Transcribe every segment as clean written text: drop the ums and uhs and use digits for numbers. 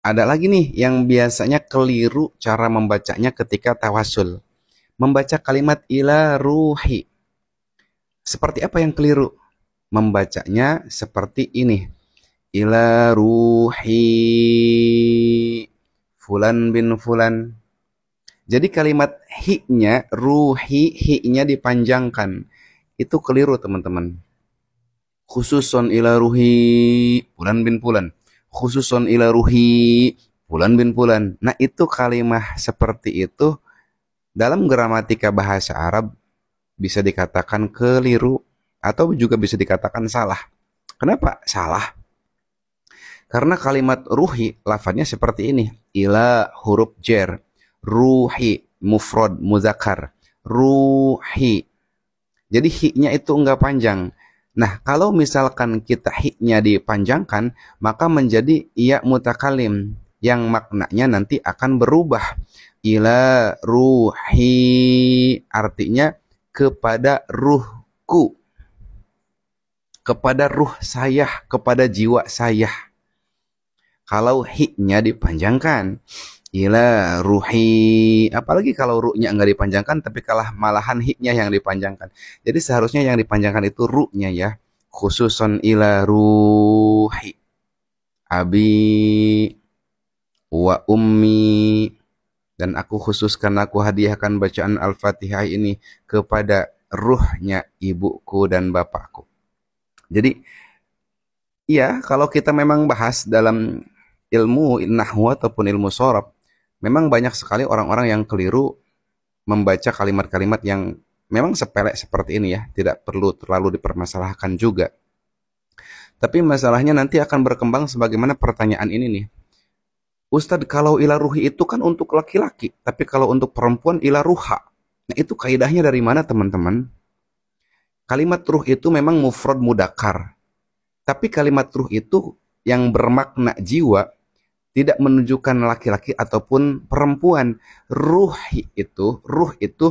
Ada lagi nih yang biasanya keliru cara membacanya ketika tawasul. Membaca kalimat ila ruhi. Seperti apa yang keliru? Membacanya seperti ini. Ila ruhi fulan bin fulan. Jadi kalimat hi-nya, ruhi, hi-nya dipanjangkan. Itu keliru teman-teman. Khususon ila ruhi fulan bin fulan. Khususon ila ruhi fulan bin fulan. Nah itu kalimat seperti itu dalam gramatika bahasa Arab bisa dikatakan keliru atau juga bisa dikatakan salah. Kenapa salah? Karena kalimat ruhi lafadznya seperti ini. Ila huruf jer. Ruhi mufrad muzakkar. Ruhi. Jadi hi-nya itu enggak panjang. Nah, kalau misalkan kita hi-nya dipanjangkan, maka menjadi iya mutakalim yang maknanya nanti akan berubah. Ila ruhi artinya kepada ruhku. Kepada ruh saya, kepada jiwa saya. Kalau hi-nya dipanjangkan, ila ruhi, apalagi kalau ru-nya nggak dipanjangkan, tapi malahan hi-nya yang dipanjangkan. Jadi seharusnya yang dipanjangkan itu ru-nya ya. Khususon ila ruhi, abi wa ummi, dan aku khususkan, aku hadiahkan bacaan Al-Fatihah ini kepada ruhnya ibuku dan bapakku. Jadi, iya, kalau kita memang bahas dalam ilmu nahwu ataupun ilmu sorof, memang banyak sekali orang-orang yang keliru membaca kalimat-kalimat yang memang sepele seperti ini ya, tidak perlu terlalu dipermasalahkan juga. Tapi masalahnya nanti akan berkembang sebagaimana pertanyaan ini nih. Ustadz, kalau ila ruhi itu kan untuk laki-laki, tapi kalau untuk perempuan ila ruha. Nah itu kaidahnya dari mana teman-teman? Kalimat ruh itu memang mufrad mudakar. Tapi kalimat ruh itu yang bermakna jiwa tidak menunjukkan laki-laki ataupun perempuan. Ruh itu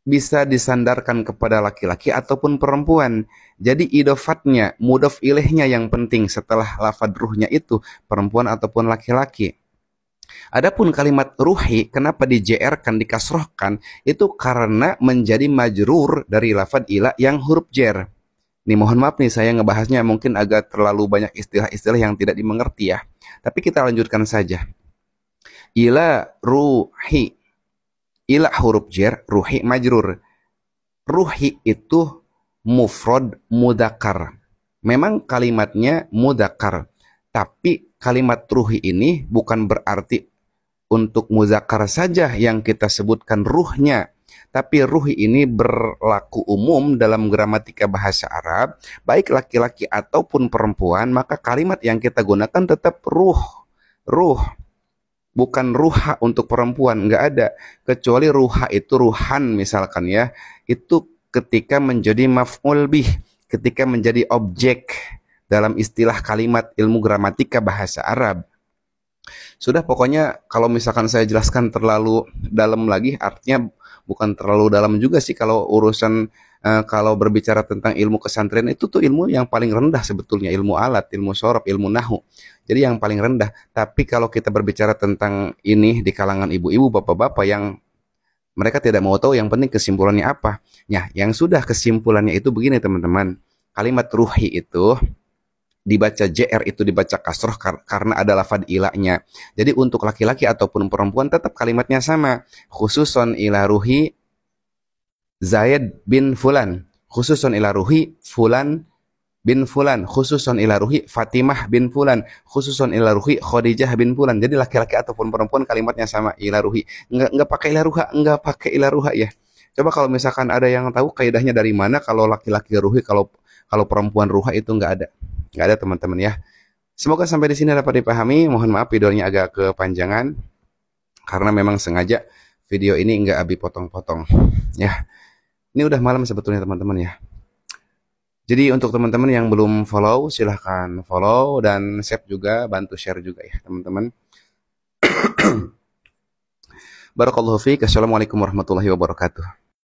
bisa disandarkan kepada laki-laki ataupun perempuan. Jadi idofatnya, mudhof ilaihnya yang penting setelah lafadz ruhnya itu perempuan ataupun laki-laki. Adapun kalimat ruhi kenapa di-JR-kan, dikasrohkan, itu karena menjadi majrur dari lafadz ila yang huruf jer. Nih mohon maaf nih saya ngebahasnya mungkin agak terlalu banyak istilah-istilah yang tidak dimengerti ya. Tapi kita lanjutkan saja. Ila ruhi. Ila huruf jer, ruhi majrur. Ruhi itu mufrad mudakar. Memang kalimatnya mudakar. Tapi kalimat ruhi ini bukan berarti untuk muzakkar saja yang kita sebutkan ruhnya. Tapi ruhi ini berlaku umum dalam gramatika bahasa Arab, baik laki-laki ataupun perempuan, maka kalimat yang kita gunakan tetap ruh. Ruh, bukan ruha untuk perempuan, nggak ada. Kecuali ruha itu ruhan misalkan ya, itu ketika menjadi maf'ul bih, ketika menjadi objek dalam istilah kalimat ilmu gramatika bahasa Arab. Sudah pokoknya kalau misalkan saya jelaskan terlalu dalam lagi, artinya bukan terlalu dalam juga sih kalau urusan kalau berbicara tentang ilmu kesantren itu tuh ilmu yang paling rendah sebetulnya, ilmu alat, ilmu sorof, ilmu nahu. Jadi yang paling rendah. Tapi kalau kita berbicara tentang ini di kalangan ibu-ibu, bapak-bapak yang mereka tidak mau tahu yang penting kesimpulannya apa. Ya, yang sudah kesimpulannya itu begini teman-teman. Kalimat ruhi itu dibaca JR itu dibaca kasroh karena ada lafadz ilahnya. Jadi untuk laki-laki ataupun perempuan tetap kalimatnya sama. Khususon ila ruhi Zaid bin Fulan. Khususon ila ruhi Fulan bin Fulan. Khususon ila ruhi Fatimah bin Fulan. Khususon ila ruhi Khadijah bin Fulan. Jadi laki-laki ataupun perempuan kalimatnya sama, ila ruhi. Enggak pakai ila ruha, enggak pakai ila ruha ya. Coba kalau misalkan ada yang tahu kaidahnya dari mana kalau laki-laki ruhi, kalau perempuan ruha itu enggak ada. Nggak ada teman-teman ya. Semoga sampai di sini dapat dipahami. Mohon maaf videonya agak kepanjangan karena memang sengaja video ini nggak abi potong-potong ya. Ini udah malam sebetulnya teman-teman ya. Jadi untuk teman-teman yang belum follow silahkan follow dan save juga, bantu share juga ya teman-teman. Barakallahu fiik. Assalamualaikum warahmatullahi wabarakatuh.